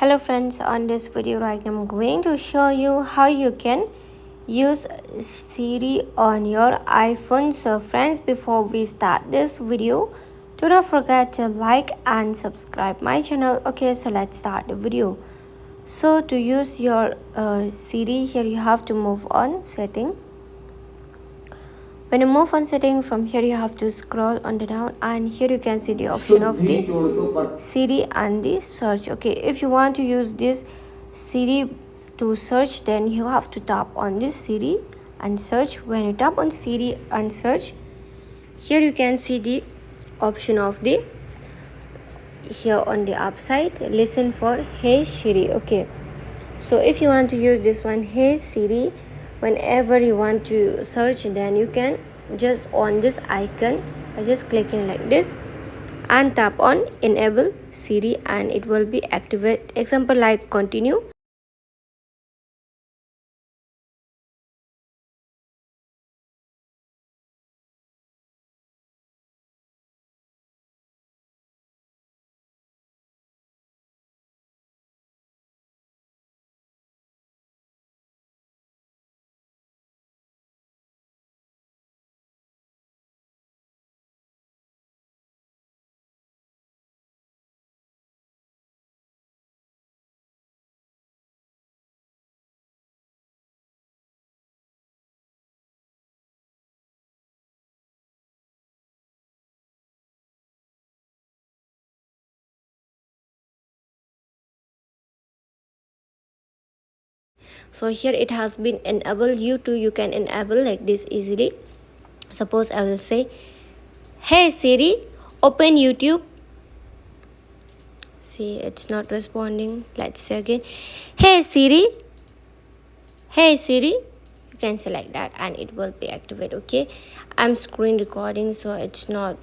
Hello friends, on this video right now I'm going to show you how you can use Siri on your iPhone. So friends, before we start this video, do not forget to like and subscribe my channel. Okay, so let's start the video. So to use your Siri, here you have to move on setting. When you move on setting, from here you have to scroll on the down, and here you can see the option of the Siri and the search. Okay, if you want to use this Siri to search, then you have to tap on this Siri and search. When you tap on Siri and search, here you can see the option of the here on the upside, listen for Hey Siri. Okay, so if you want to use this one, Hey Siri, whenever you want to search, then you can just on this icon by just clicking like this and tap on enable Siri, and it will be activate. Example like continue. So here it has been enabled. You too, you can enable like this easily. Suppose I will say, Hey Siri, open YouTube. See, it's not responding. Let's say again, Hey Siri, Hey Siri. You can select that and it will be activated. Okay, I'm screen recording, so it's not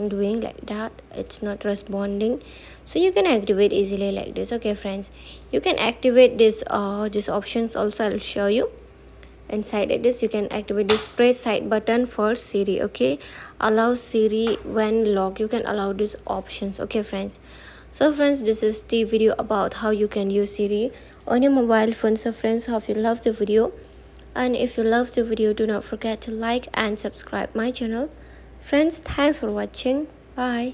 doing like that, it's not responding, so you can activate easily like this. Okay friends, you can activate this these options also. I'll show you. Inside this you can activate this press side button for Siri. Okay, allow Siri when locked, you can allow these options. Okay friends, so friends, this is the video about how you can use Siri on your mobile phone. So friends, hope you love the video, and if you love the video, do not forget to like and subscribe my channel. Friends, thanks for watching. Bye.